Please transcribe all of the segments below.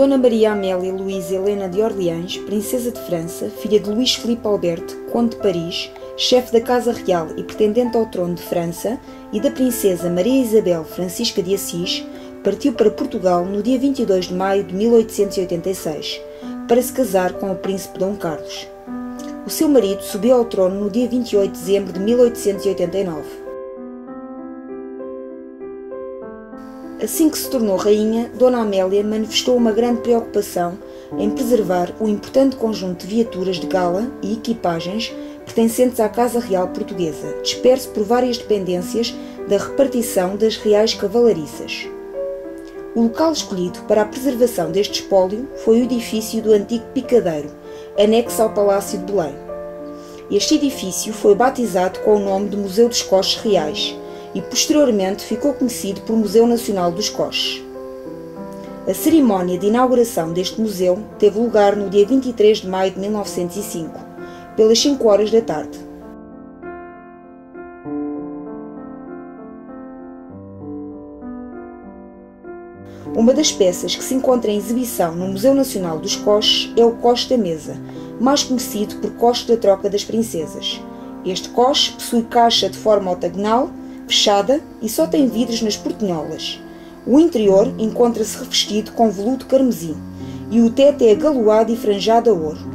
Dona Maria Amélia Luísa Helena de Orleans, princesa de França, filha de Luís Filipe Alberto, conde de Paris, chefe da Casa Real e pretendente ao trono de França, e da princesa Maria Isabel Francisca de Assis, partiu para Portugal no dia 22 de maio de 1886, para se casar com o príncipe Dom Carlos. O seu marido subiu ao trono no dia 28 de dezembro de 1889. Assim que se tornou rainha, Dona Amélia manifestou uma grande preocupação em preservar o importante conjunto de viaturas de gala e equipagens pertencentes à Casa Real Portuguesa, disperso por várias dependências da repartição das reais cavalariças. O local escolhido para a preservação deste espólio foi o edifício do antigo picadeiro, anexo ao Palácio de Belém. Este edifício foi batizado com o nome de Museu dos Coches Reais e posteriormente ficou conhecido por Museu Nacional dos Coches. A cerimónia de inauguração deste museu teve lugar no dia 23 de maio de 1905, pelas 5 horas da tarde. Uma das peças que se encontra em exibição no Museu Nacional dos Coches é o coche da mesa, mais conhecido por coche da troca das princesas. Este coche possui caixa de forma octagonal, fechada e só tem vidros nas portinholas. O interior encontra-se revestido com veludo carmesim e o teto é agaloado e franjado a ouro.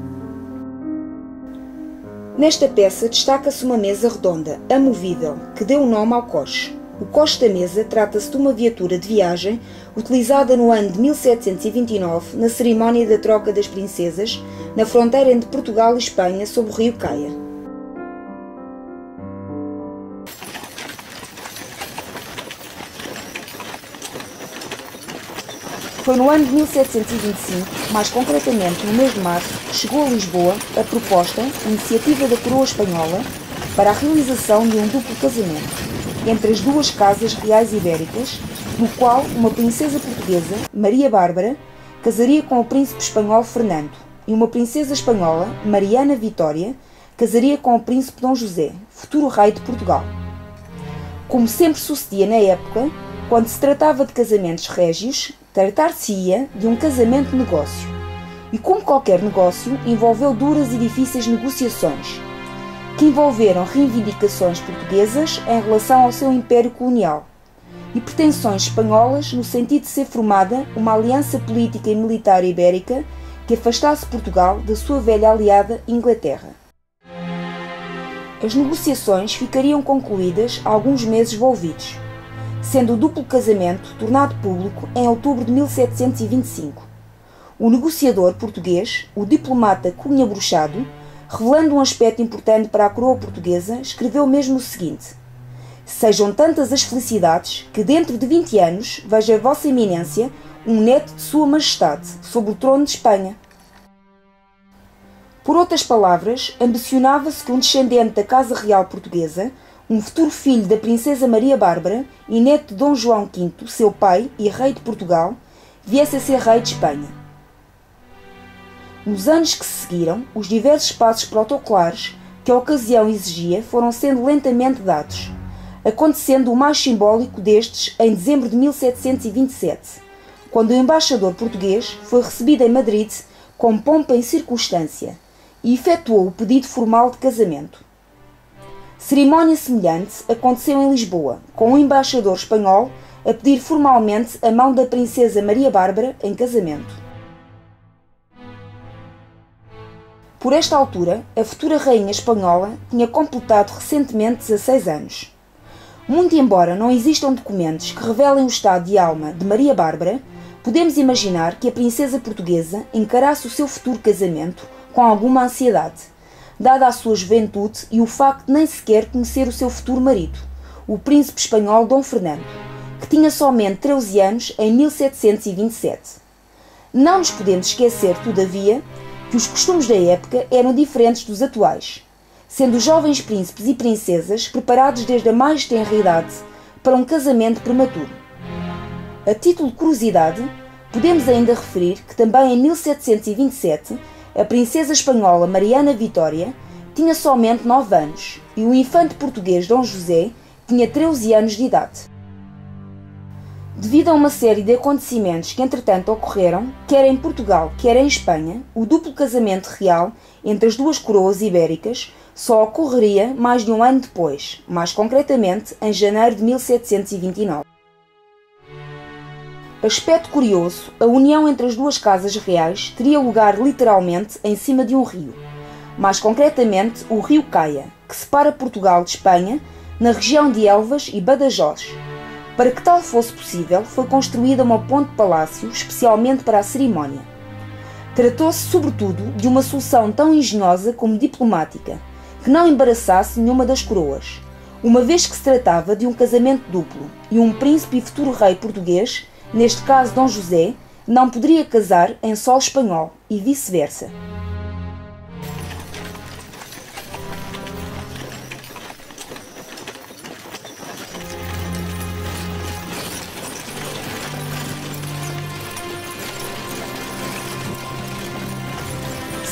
Nesta peça destaca-se uma mesa redonda, amovível, que deu o nome ao coche. O coche da mesa trata-se de uma viatura de viagem utilizada no ano de 1729 na cerimónia da troca das princesas na fronteira entre Portugal e Espanha sob o rio Caia. Foi no ano de 1725, mais concretamente no mês de março, que chegou a Lisboa a proposta, iniciativa da coroa espanhola, para a realização de um duplo casamento entre as duas casas reais ibéricas, no qual uma princesa portuguesa, Maria Bárbara, casaria com o príncipe espanhol Fernando, e uma princesa espanhola, Mariana Vitória, casaria com o príncipe Dom José, futuro rei de Portugal. Como sempre sucedia na época, quando se tratava de casamentos régios, tratar-se-ia de um casamento negócio. E como qualquer negócio, envolveu duras e difíceis negociações, que envolveram reivindicações portuguesas em relação ao seu império colonial e pretensões espanholas no sentido de ser formada uma aliança política e militar ibérica que afastasse Portugal da sua velha aliada Inglaterra. As negociações ficariam concluídas alguns meses envolvidos, sendo o duplo casamento tornado público em outubro de 1725. O negociador português, o diplomata Cunha Bruxado, revelando um aspecto importante para a coroa portuguesa, escreveu mesmo o seguinte: "Sejam tantas as felicidades que dentro de 20 anos veja Vossa Eminência um neto de Sua Majestade sobre o trono de Espanha." Por outras palavras, ambicionava-se que um descendente da Casa Real Portuguesa, um futuro filho da princesa Maria Bárbara e neto de Dom João V, seu pai e rei de Portugal, viesse a ser rei de Espanha. Nos anos que se seguiram, os diversos passos protocolares que a ocasião exigia foram sendo lentamente dados, acontecendo o mais simbólico destes em dezembro de 1727, quando o embaixador português foi recebido em Madrid com pompa e circunstância e efetuou o pedido formal de casamento. Cerimónia semelhante aconteceu em Lisboa, com o embaixador espanhol a pedir formalmente a mão da princesa Maria Bárbara em casamento. Por esta altura, a futura rainha espanhola tinha completado recentemente 16 anos. Muito embora não existam documentos que revelem o estado de alma de Maria Bárbara, podemos imaginar que a princesa portuguesa encarasse o seu futuro casamento com alguma ansiedade, dada a sua juventude e o facto de nem sequer conhecer o seu futuro marido, o príncipe espanhol Dom Fernando, que tinha somente 13 anos em 1727. Não nos podemos esquecer, todavia, que os costumes da época eram diferentes dos atuais, sendo os jovens príncipes e princesas preparados desde a mais tenra idade para um casamento prematuro. A título de curiosidade, podemos ainda referir que também em 1727 a princesa espanhola Mariana Vitória tinha somente 9 anos e o infante português Dom José tinha 13 anos de idade. Devido a uma série de acontecimentos que entretanto ocorreram, quer em Portugal, quer em Espanha, o duplo casamento real entre as duas coroas ibéricas só ocorreria mais de um ano depois, mais concretamente em janeiro de 1729. Aspecto curioso, a união entre as duas casas reais teria lugar literalmente em cima de um rio, mais concretamente o rio Caia, que separa Portugal de Espanha, na região de Elvas e Badajoz. Para que tal fosse possível, foi construída uma ponte-palácio especialmente para a cerimónia. Tratou-se, sobretudo, de uma solução tão engenhosa como diplomática, que não embaraçasse nenhuma das coroas, uma vez que se tratava de um casamento duplo e um príncipe e futuro rei português, neste caso Dom José, não poderia casar em solo espanhol e vice-versa.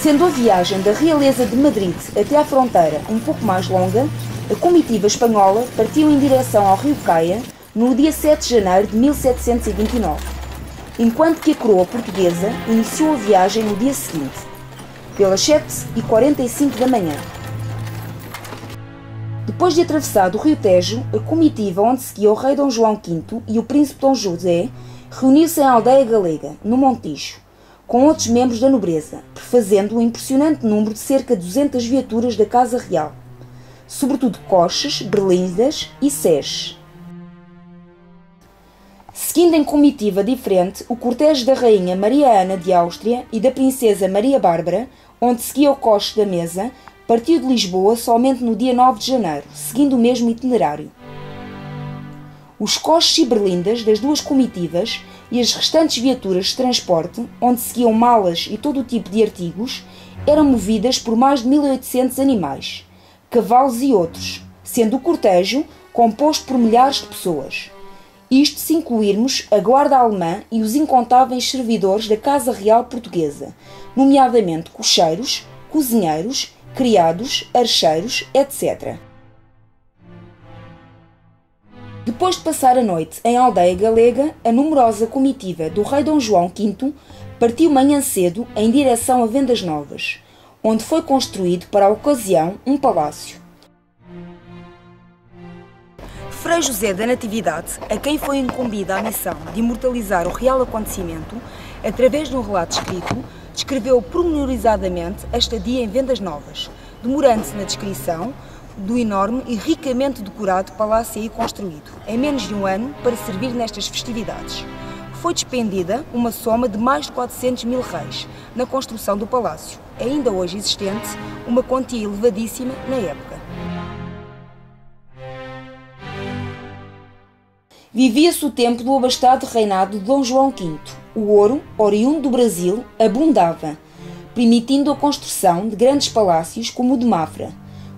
Sendo a viagem da realeza de Madrid até à fronteira um pouco mais longa, a comitiva espanhola partiu em direção ao rio Caia no dia 7 de janeiro de 1729, enquanto que a coroa portuguesa iniciou a viagem no dia seguinte, pelas 7h45 da manhã. Depois de atravessado o rio Tejo, a comitiva onde seguia o rei Dom João V e o príncipe Dom José reuniu-se em Aldeia Galega, no Montijo, com outros membros da nobreza, prefazendo um impressionante número de cerca de 200 viaturas da Casa Real, sobretudo coches, berlindas e seges. Seguindo em comitiva diferente o cortejo da rainha Maria Ana de Áustria e da princesa Maria Bárbara, onde seguia o coche da mesa, partiu de Lisboa somente no dia 9 de janeiro, seguindo o mesmo itinerário. Os coches e berlindas das duas comitivas e as restantes viaturas de transporte, onde seguiam malas e todo o tipo de artigos, eram movidas por mais de 1800 animais, cavalos e outros, sendo o cortejo composto por milhares de pessoas. Isto se incluirmos a guarda alemã e os incontáveis servidores da Casa Real Portuguesa, nomeadamente cocheiros, cozinheiros, criados, archeiros, etc. Depois de passar a noite em Aldeia Galega, a numerosa comitiva do rei Dom João V partiu manhã cedo em direção a Vendas Novas, onde foi construído para a ocasião um palácio. Frei José da Natividade, a quem foi incumbida a missão de imortalizar o real acontecimento, através de um relato escrito, descreveu pormenorizadamente a estadia em Vendas Novas, demorando-se na descrição do enorme e ricamente decorado palácio aí construído, em menos de um ano, para servir nestas festividades. Foi despendida uma soma de mais de 400 mil reis na construção do palácio, ainda hoje existente, uma quantia elevadíssima na época. Vivia-se o tempo do abastado reinado de Dom João V. O ouro, oriundo do Brasil, abundava, permitindo a construção de grandes palácios como o de Mafra,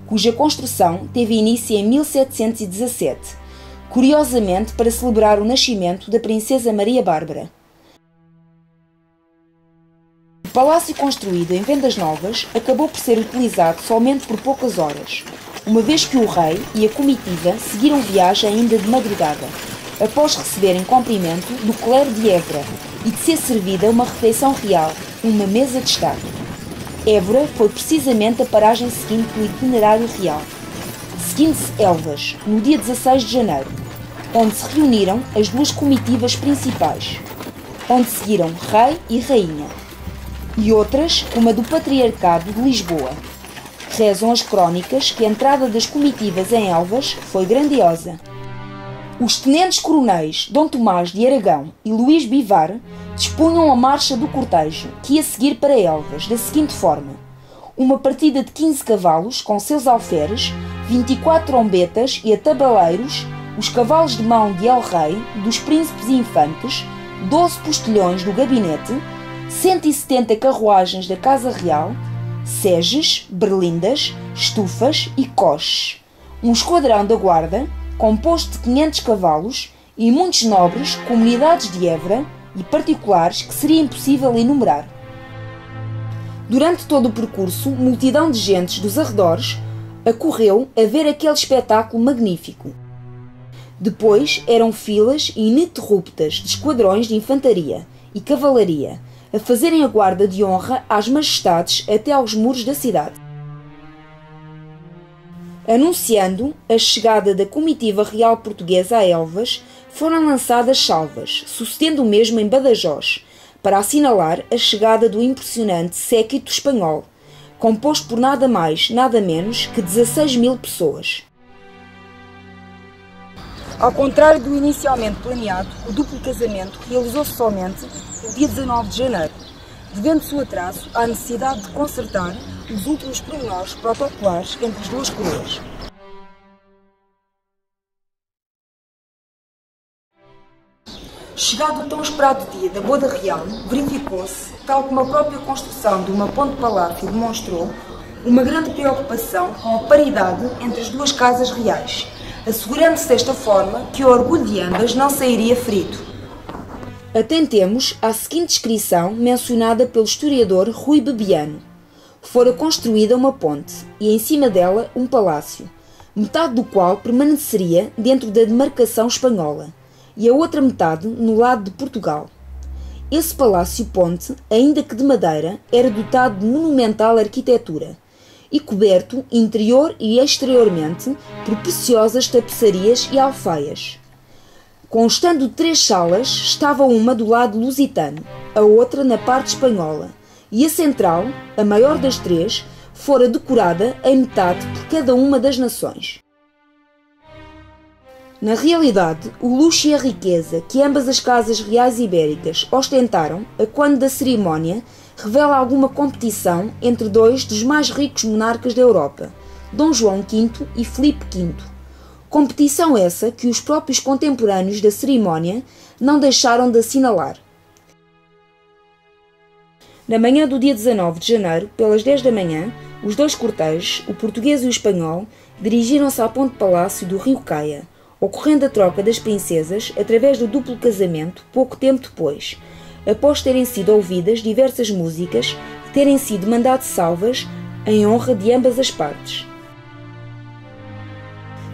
cuja construção teve início em 1717, curiosamente para celebrar o nascimento da princesa Maria Bárbara. O palácio construído em Vendas Novas acabou por ser utilizado somente por poucas horas, uma vez que o rei e a comitiva seguiram viagem ainda de madrugada, após receberem cumprimento do clero de Évora e de ser servida uma refeição real, uma mesa de Estado. Évora foi precisamente a paragem seguinte do itinerário real. Seguindo-se Elvas, no dia 16 de janeiro, onde se reuniram as duas comitivas principais, onde seguiram rei e rainha, e outras, como a do Patriarcado de Lisboa. Rezam as crónicas que a entrada das comitivas em Elvas foi grandiosa. Os tenentes-coronéis Dom Tomás de Aragão e Luís Bivar dispunham a marcha do cortejo, que ia seguir para Elvas, da seguinte forma: uma partida de 15 cavalos, com seus alferes, 24 trombetas e atabaleiros, os cavalos de mão de El-Rei, dos príncipes e infantes, 12 postilhões do gabinete, 170 carruagens da Casa Real, seges, berlindas, estufas e coches, um esquadrão da guarda, composto de 500 cavalos, e muitos nobres, comunidades de Évora e particulares que seria impossível enumerar. Durante todo o percurso, multidão de gentes dos arredores acorreu a ver aquele espetáculo magnífico. Depois eram filas ininterruptas de esquadrões de infantaria e cavalaria a fazerem a guarda de honra às majestades até aos muros da cidade. Anunciando a chegada da comitiva real portuguesa a Elvas, foram lançadas salvas, sucedendo o mesmo em Badajoz, para assinalar a chegada do impressionante séquito espanhol, composto por nada mais, nada menos que 16.000 pessoas. Ao contrário do inicialmente planeado, o duplo casamento realizou-se somente no dia 19 de janeiro, devendo-se o atraso à necessidade de consertar os últimos pormenores protocolares entre as duas coroas. Chegado o tão esperado dia da boda real, verificou-se, tal como a própria construção de uma ponte-palácio demonstrou, uma grande preocupação com a paridade entre as duas casas reais, assegurando-se desta forma que o orgulho de ambas não sairia ferido. Atentemos à seguinte descrição mencionada pelo historiador Rui Bebiano. Fora construída uma ponte e em cima dela um palácio, metade do qual permaneceria dentro da demarcação espanhola e a outra metade no lado de Portugal. Esse palácio-ponte, ainda que de madeira, era dotado de monumental arquitetura e coberto, interior e exteriormente, por preciosas tapeçarias e alfaias. Constando de 3 salas, estava uma do lado lusitano, a outra na parte espanhola, e a central, a maior das 3, fora decorada em metade por cada uma das nações. Na realidade, o luxo e a riqueza que ambas as casas reais ibéricas ostentaram a quando da cerimónia revela alguma competição entre dois dos mais ricos monarcas da Europa, Dom João V e Filipe V. Competição essa que os próprios contemporâneos da cerimónia não deixaram de assinalar. Na manhã do dia 19 de janeiro, pelas 10 da manhã, os dois cortejos, o português e o espanhol, dirigiram-se à ponte-palácio do Rio Caia, ocorrendo a troca das princesas através do duplo casamento pouco tempo depois, após terem sido ouvidas diversas músicas e terem sido mandado salvas em honra de ambas as partes.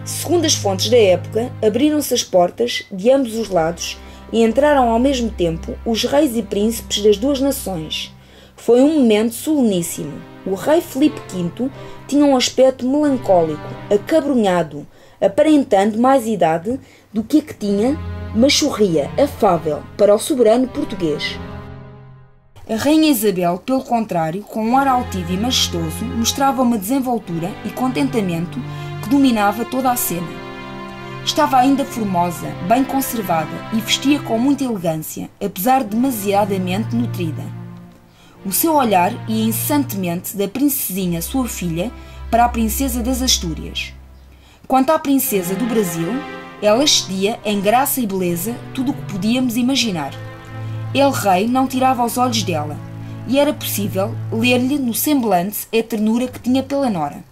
Segundo as fontes da época, abriram-se as portas de ambos os lados e entraram ao mesmo tempo os reis e príncipes das duas nações. Foi um momento soleníssimo. O rei Filipe V tinha um aspecto melancólico, acabrunhado, aparentando mais idade do que a que tinha, mas sorria, afável, para o soberano português. A rainha Isabel, pelo contrário, com um ar altivo e majestoso, mostrava uma desenvoltura e contentamento que dominava toda a cena. Estava ainda formosa, bem conservada e vestia com muita elegância, apesar de demasiadamente nutrida. O seu olhar ia incessantemente da princesinha sua filha para a princesa das Astúrias. Quanto à princesa do Brasil, ela excedia em graça e beleza tudo o que podíamos imaginar. El-Rei não tirava os olhos dela, e era possível ler-lhe no semblante a ternura que tinha pela nora.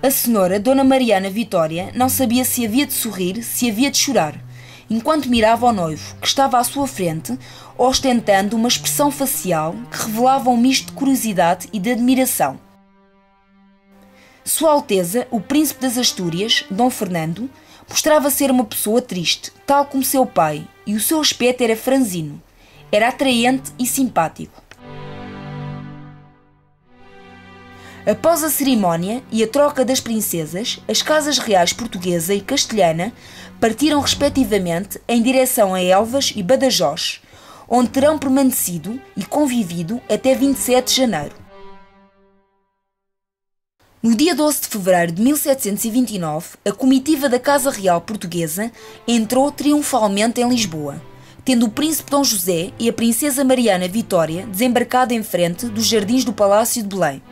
A senhora Dona Mariana Vitória não sabia se havia de sorrir, se havia de chorar, enquanto mirava o noivo, que estava à sua frente, ostentando uma expressão facial que revelava um misto de curiosidade e de admiração. Sua Alteza, o Príncipe das Astúrias, Dom Fernando, mostrava ser uma pessoa triste, tal como seu pai, e o seu aspecto era franzino. Era atraente e simpático. Após a cerimónia e a troca das princesas, as casas reais portuguesa e castelhana partiram respectivamente em direção a Elvas e Badajoz, onde terão permanecido e convivido até 27 de janeiro. No dia 12 de fevereiro de 1729, a comitiva da Casa Real Portuguesa entrou triunfalmente em Lisboa, tendo o príncipe Dom José e a princesa Mariana Vitória desembarcado em frente dos jardins do Palácio de Belém,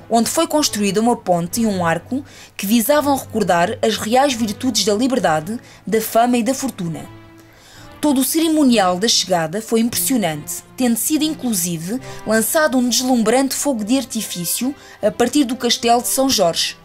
onde foi construída uma ponte e um arco que visavam recordar as reais virtudes da liberdade, da fama e da fortuna. Todo o cerimonial da chegada foi impressionante, tendo sido inclusive lançado um deslumbrante fogo de artifício a partir do castelo de São Jorge.